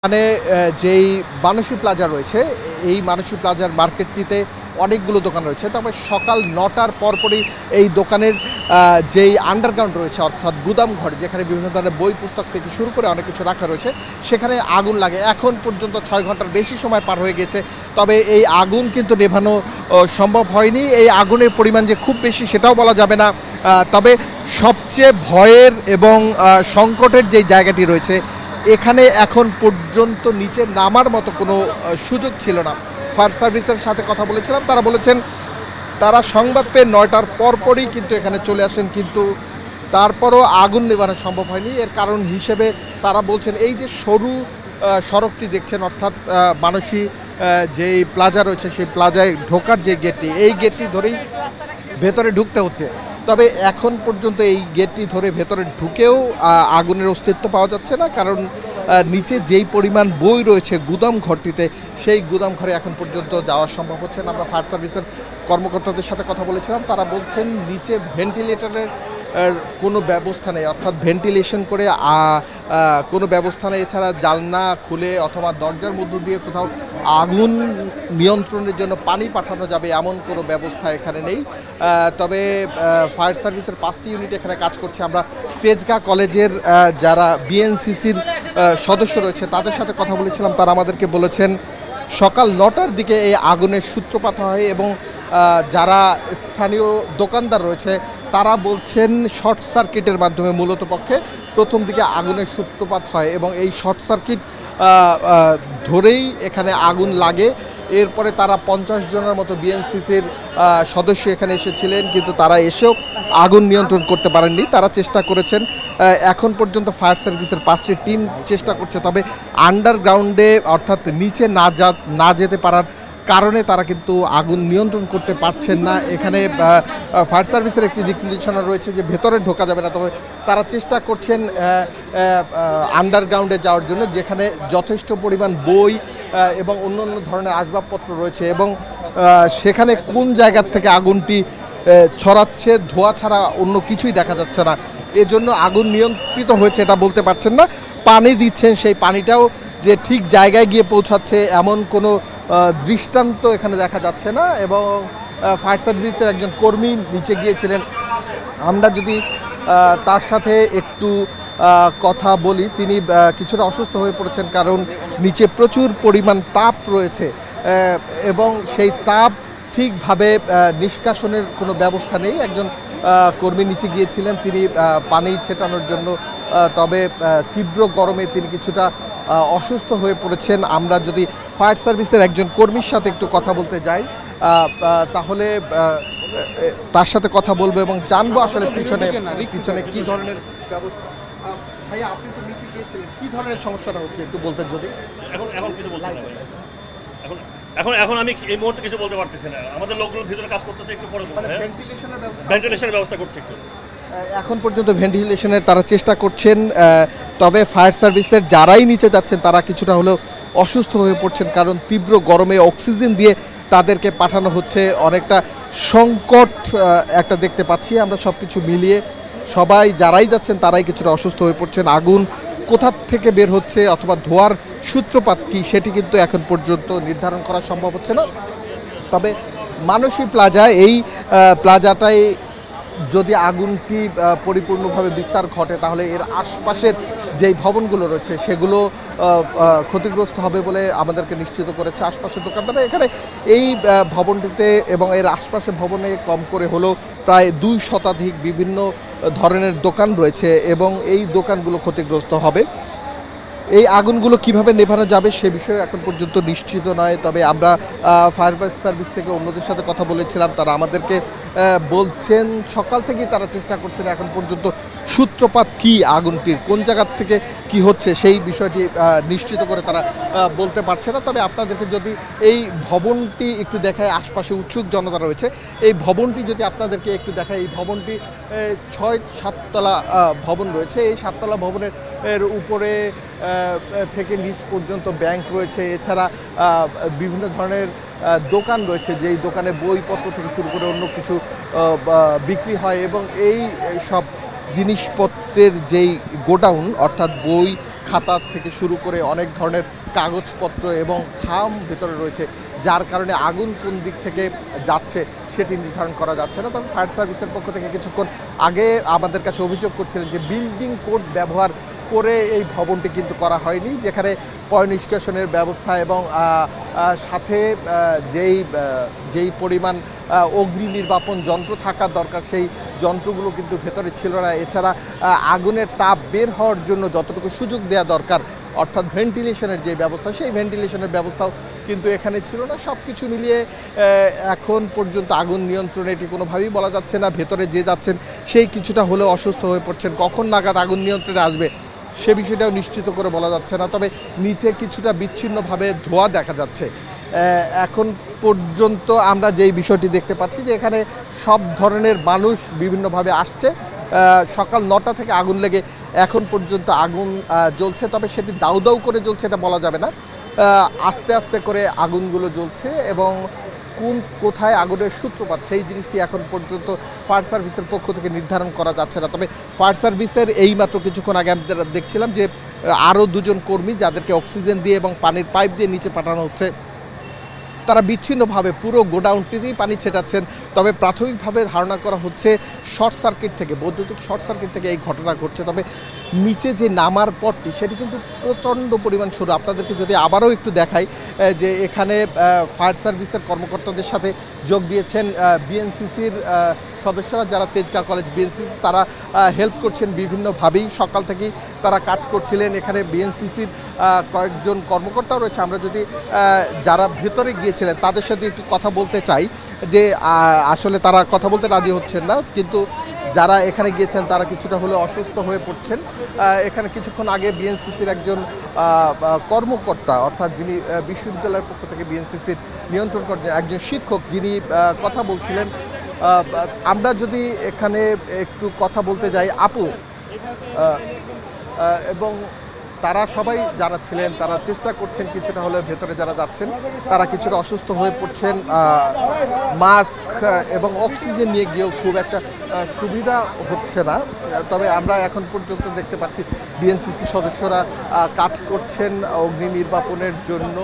এখানে যেই মানসী প্লাজা রয়েছে, এই মানসী প্লাজার মার্কেটটিতে অনেকগুলো দোকান রয়েছে। তবে সকাল ৯টার পরপরই এই দোকানের যেই আন্ডারগ্রাউন্ড রয়েছে, অর্থাৎ গুদামঘর, যেখানে বিভিন্ন ধরনের বই পুস্তক থেকে শুরু করে অনেক কিছু রাখা রয়েছে, সেখানে আগুন লাগে। এখন পর্যন্ত ৬ ঘন্টার বেশি সময় পার হয়ে গেছে। তবে এই আগুন কিন্তু নেভানো সম্ভব হয়নি। এই আগুনের পরিমাণ যে খুব বেশি সেটাও বলা যাবে না। তবে সবচেয়ে ভয়ের এবং সংকটের যেই জায়গাটি রয়েছে, এখানে এখন পর্যন্ত নিচে নামার মতো কোনো সুযোগ ছিল না। ফায়ার সার্ভিসের সাথে কথা বলেছিলাম, তারা বলেছেন তারা সংবাদ পেয়ে ৯টার পরপরই কিন্তু এখানে চলে আসেন, কিন্তু তারপরও আগুন নেভানো সম্ভব হয়নি। এর কারণ হিসেবে তারা বলছেন এই যে সরু সড়কটি দেখছেন, অর্থাৎ মানসী যেই প্লাজা রয়েছে সেই প্লাজায় ঢোকার যে গেটটি, এই গেটটি ধরেই ভেতরে ঢুকতে হচ্ছে। তবে এখন পর্যন্ত এই গেটটি ধরে ভেতরে ঢুকেও আগুনের অস্তিত্ব পাওয়া যাচ্ছে না, কারণ নিচে যেই পরিমাণ বই রয়েছে গুদাম ঘরটিতে, সেই গুদাম ঘরে এখন পর্যন্ত যাওয়া সম্ভব হচ্ছে না। আমরা ফায়ার সার্ভিসের কর্মকর্তাদের সাথে কথা বলেছিলাম, তারা বলছেন নিচে ভেন্টিলেটরের কোনো ব্যবস্থা নেই, অর্থাৎ ভেন্টিলেশন করে কোনো ব্যবস্থা নেই। এছাড়া জানলা খুলে অথবা দরজার মধ্য দিয়ে কোথাও আগুন নিয়ন্ত্রণের জন্য পানি পাঠানো যাবে এমন কোনো ব্যবস্থা এখানে নেই। তবে ফায়ার সার্ভিসের 5টি ইউনিট এখানে কাজ করছে। আমরা তেজগাঁ কলেজের যারা বিএনসিসির সদস্য রয়েছে তাদের সাথে কথা বলেছিলাম, তারা আমাদেরকে বলেছেন সকাল 9টার দিকে এই আগুনের সূত্রপাত হয় এবং যারা স্থানীয় দোকানদার রয়েছে তারা বলছেন শর্ট সার্কিটের মাধ্যমে মূলত পক্ষে প্রথম দিকে আগুনের সূত্রপাত হয় এবং এই শর্ট সার্কিট ধরেই এখানে আগুন লাগে। এরপরে তারা 50 জনের মতো বিএনসিসির সদস্য এখানে এসেছিলেন, কিন্তু তারা এসেও আগুন নিয়ন্ত্রণ করতে পারেননি। তারা চেষ্টা করেছেন, এখন পর্যন্ত ফায়ার সার্ভিসের 5টি টিম চেষ্টা করছে, তবে আন্ডারগ্রাউন্ডে অর্থাৎ নিচে না যেতে পারার কারণে তারা কিন্তু আগুন নিয়ন্ত্রণ করতে পারছেন না। এখানে ফায়ার সার্ভিসের একটি দিক নির্দেশনা রয়েছে যে ভেতরে ঢোকা যাবে না, তবে তারা চেষ্টা করছেন আন্ডারগ্রাউন্ডে যাওয়ার জন্য, যেখানে যথেষ্ট পরিমাণ বই এবং অন্য ধরনের আসবাবপত্র রয়েছে এবং সেখানে কোন জায়গার থেকে আগুনটি ছড়াচ্ছে ধোঁয়া ছাড়া অন্য কিছুই দেখা যাচ্ছে না। এজন্য আগুন নিয়ন্ত্রিত হয়েছে এটা বলতে পারছেন না। পানি দিচ্ছেন, সেই পানিটাও যে ঠিক জায়গায় গিয়ে পৌঁছাচ্ছে এমন কোনো দৃষ্টান্ত এখানে দেখা যাচ্ছে না। এবং ফায়ার সার্ভিসের একজন কর্মী নিচে গিয়েছিলেন, আমরা যদি তার সাথে একটু কথা বলি, তিনি কিছুটা অসুস্থ হয়ে পড়েছেন, কারণ নিচে প্রচুর পরিমাণ তাপ রয়েছে এবং সেই তাপ ঠিকভাবে নিষ্কাশনের কোনো ব্যবস্থা নেই। একজন কর্মী নিচে গিয়েছিলেন তিনি পানি ছেটানোর জন্য, তবে তীব্র গরমে তিনি কিছুটা অসুস্থ হয়ে পড়েছেন। আমরা যদি ফায়ার সার্ভিসের একজন কর্মীর সাথে একটু কথা বলতে যাই, তাহলে তার সাথে কথা বলবো এবং জানবো আসলে পিছনে কি ধরনের ব্যবস্থা। ভাইয়া, আপনি তো নিচে গিয়েছিলেন, কি ধরনের সমস্যাটা হচ্ছে একটু বলতেন যদি। এখন কিছু বলছি না ভাই, এখন আমি এই মুহূর্তে কিছু বলতে পারতেছি না। আমাদের লোকগুলো ভিতরে কাজ করতেছে, একটু পরে ভেন্টিলেশনের ব্যবস্থা করছে একটু। এখন পর্যন্ত ভেন্টিলেশনের তারা চেষ্টা করছেন, তবে ফায়ার সার্ভিসের যারাই নিচে যাচ্ছেন তারা কিছুটা হলেও অসুস্থ হয়ে পড়ছেন, কারণ তীব্র গরমে অক্সিজেন দিয়ে তাদেরকে পাঠানো হচ্ছে। অনেকটা সংকট একটা দেখতে পাচ্ছি আমরা। সব কিছু মিলিয়ে সবাই যারাই যাচ্ছেন তারাই কিছুটা অসুস্থ হয়ে পড়ছেন। আগুন কোথা থেকে বের হচ্ছে অথবা ধোঁয়ার সূত্রপাত কী সেটি কিন্তু এখন পর্যন্ত নির্ধারণ করা সম্ভব হচ্ছে না। তবে মানসী প্লাজা, এই প্লাজাটায় যদি আগুনটি পরিপূর্ণভাবে বিস্তার ঘটে তাহলে এর আশপাশের যেই ভবনগুলো রয়েছে সেগুলো ক্ষতিগ্রস্ত হবে বলে আমাদেরকে নিশ্চিত করেছে আশপাশের দোকানদাররা। এখানে এই ভবনটিতে এবং এর আশপাশের ভবনে কম করে হলেও প্রায় 2 শতাধিক বিভিন্ন ধরনের দোকান রয়েছে এবং এই দোকানগুলো ক্ষতিগ্রস্ত হবে। এই আগুনগুলো কিভাবে নেভানো যাবে সে বিষয়ে এখন পর্যন্ত নিশ্চিত নয়। তবে আমরা ফায়ার সার্ভিস থেকে অন্যদের সাথে কথা বলেছিলাম, তারা আমাদেরকে বলছেন সকাল থেকেই তারা চেষ্টা করছেন, এখন পর্যন্ত সূত্রপাত কি, আগুনটির কোন জায়গার থেকে কি হচ্ছে সেই বিষয়টি নিশ্চিত করে তারা বলতে পারছে না। তবে আপনাদেরকে যদি এই ভবনটি একটু দেখায়, আশপাশে উৎসুক জনতা রয়েছে, এই ভবনটি যদি আপনাদেরকে একটু দেখায়, এই ভবনটি 6-7 তলা ভবন রয়েছে। এই 7 তলা ভবনের উপরে থেকে নিচ পর্যন্ত ব্যাংক রয়েছে। এছাড়া বিভিন্ন ধরনের দোকান রয়েছে, যেই দোকানে বইপত্র থেকে শুরু করে অন্য কিছু বিক্রি হয় এবং এই সব জিনিসপত্রের যেই গোডাউন, অর্থাৎ বই খাতা থেকে শুরু করে অনেক ধরনের কাগজপত্র এবং খাম ভেতরে রয়েছে, যার কারণে আগুন কোন দিক থেকে যাচ্ছে সেটি নির্ধারণ করা যাচ্ছে না। তবে ফায়ার সার্ভিসের পক্ষ থেকে কিছুক্ষণ আগে আমাদের কাছে অভিযোগ করছিলেন যে বিল্ডিং কোড ব্যবহার করে এই ভবনটি কিন্তু করা হয়নি, যেখানে পয় নিষ্কাশনের ব্যবস্থা এবং সাথে যেই পরিমাণ অগ্নি নির্বাপন যন্ত্র থাকা দরকার সেই যন্ত্রগুলো কিন্তু ভেতরে ছিল না। এছাড়া আগুনের তাপ বের হওয়ার জন্য যতটুকু সুযোগ দেওয়া দরকার, অর্থাৎ ভেন্টিলেশনের যে ব্যবস্থা, সেই ভেন্টিলেশনের ব্যবস্থাও কিন্তু এখানে ছিল না। সব কিছু মিলিয়ে এখন পর্যন্ত আগুন নিয়ন্ত্রণে এটি কোনোভাবেই বলা যাচ্ছে না। ভেতরে যে যাচ্ছেন সেই কিছুটা হলেও অসুস্থ হয়ে পড়ছেন, কখন নাগাদ আগুন নিয়ন্ত্রণে আসবে সে বিষয়টাও নিশ্চিত করে বলা যাচ্ছে না। তবে নিচে কিছুটা বিচ্ছিন্নভাবে ধোঁয়া দেখা যাচ্ছে। এখন পর্যন্ত আমরা যেই বিষয়টি দেখতে পাচ্ছি যে এখানে সব ধরনের মানুষ বিভিন্নভাবে আসছে। সকাল 9টা থেকে আগুন লেগে এখন পর্যন্ত আগুন জ্বলছে, তবে সেটি দাউ দাউ করে জ্বলছে এটা বলা যাবে না। আস্তে আস্তে করে আগুনগুলো জ্বলছে এবং কোথায় আগুনের সূত্রপাত সেই জিনিসটি এখন পর্যন্ত ফায়ার সার্ভিসের পক্ষ থেকে নির্ধারণ করা যাচ্ছে না। তবে ফায়ার সার্ভিসের এইমাত্র কিছুক্ষণ আগে আমরা দেখছিলাম যে আরও 2জন কর্মী যাদেরকে অক্সিজেন দিয়ে এবং পানির পাইপ দিয়ে নিচে পাঠানো হচ্ছে, তারা বিচ্ছিন্নভাবে পুরো গোডাউনটিতেই পানি ছেটাচ্ছেন। তবে প্রাথমিকভাবে ধারণা করা হচ্ছে শর্ট সার্কিট থেকে, বৈদ্যুতিক শর্ট সার্কিট থেকে এই ঘটনা ঘটছে। তবে নিচে যে নামার পথটি সেটি কিন্তু প্রচণ্ড পরিমাণ সরু। আপনাদেরকে যদি আবারও একটু দেখাই যে এখানে ফায়ার সার্ভিসের কর্মকর্তাদের সাথে যোগ দিয়েছেন বিএনসিসির সদস্যরা, যারা তেজগাঁ কলেজ বিএনসিসি, তারা হেল্প করছেন বিভিন্নভাবেই। সকাল থেকেই তারা কাজ করছিলেন। এখানে বিএনসিসির কয়েকজন কর্মকর্তাও রয়েছে। আমরা যদি যারা ভেতরে গিয়েছিলেন তাদের সাথে একটু কথা বলতে চাই যে আসলে তারা কথা বলতে রাজি হচ্ছেন না, কিন্তু যারা এখানে গিয়েছেন তারা কিছুটা হলে অসুস্থ হয়ে পড়ছেন। এখানে কিছুক্ষণ আগে বিএনসিসির একজন কর্মকর্তা, অর্থাৎ যিনি বিশ্ববিদ্যালয়ের পক্ষ থেকে বিএনসিসির নিয়ন্ত্রণ করছেন, একজন শিক্ষক, যিনি কথা বলছিলেন। আমরা যদি এখানে একটু কথা বলতে যাই আপু, এবং তারা সবাই যারা ছিলেন তারা চেষ্টা করছেন কিছুটা হলে ভেতরে যারা যাচ্ছেন তারা কিছুটা অসুস্থ হয়ে পড়ছেন। মাস্ক এবং অক্সিজেন নিয়ে গিয়েও খুব একটা সুবিধা হচ্ছে না। তবে আমরা এখন পর্যন্ত দেখতে পাচ্ছি বিএনসিসি সদস্যরা কাজ করছেন অগ্নি নির্বাপনের জন্য।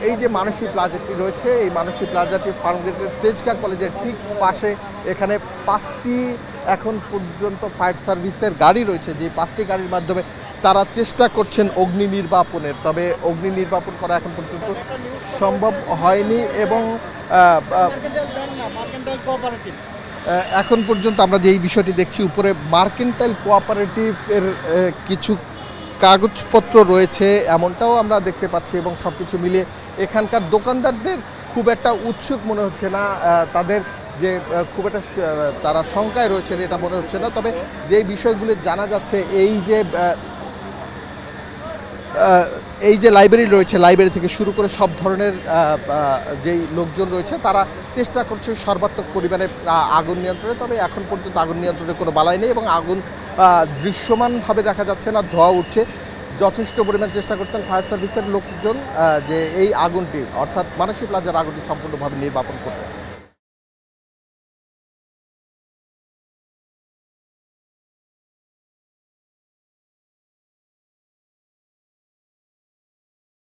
এই যে মানসী প্লাজাটি রয়েছে, এই মানসী প্লাজাটি ফার্মগেটের তেজগাঁ কলেজের ঠিক পাশে। এখানে 5টি এখন পর্যন্ত ফায়ার সার্ভিসের গাড়ি রয়েছে, যে 5টি গাড়ির মাধ্যমে তারা চেষ্টা করছেন অগ্নি নির্বাপনের। তবে অগ্নি নির্বাপন করা এখন পর্যন্ত সম্ভব হয়নি এবং এখন পর্যন্ত আমরা যে এই বিষয়টি দেখছি, উপরে মার্কেন্টাইল কোঅপারেটিভের কিছু কাগজপত্র রয়েছে এমনটাও আমরা দেখতে পাচ্ছি। এবং সব কিছু মিলিয়ে এখানকার দোকানদারদের খুব একটা উৎসুক মনে হচ্ছে না, তাদের যে খুব একটা তারা শঙ্কায় রয়েছেন এটা মনে হচ্ছে না। তবে যেই বিষয়গুলি জানা যাচ্ছে, এই যে লাইব্রেরি রয়েছে, লাইব্রেরি থেকে শুরু করে সব ধরনের যেই লোকজন রয়েছে তারা চেষ্টা করছে সর্বাত্মক পরিমাণে আগুন নিয়ন্ত্রণে। তবে এখন পর্যন্ত আগুন নিয়ন্ত্রণে কোনো বালাই নেই এবং আগুন দৃশ্যমানভাবে দেখা যাচ্ছে না, ধোঁয়া উঠছে। যথেষ্ট পরিমাণ চেষ্টা করছেন ফায়ার সার্ভিসের লোকজন যে এই আগুনটি, অর্থাৎ মানসী প্লাজার আগুনটি সম্পূর্ণভাবে নির্বাপন করতে।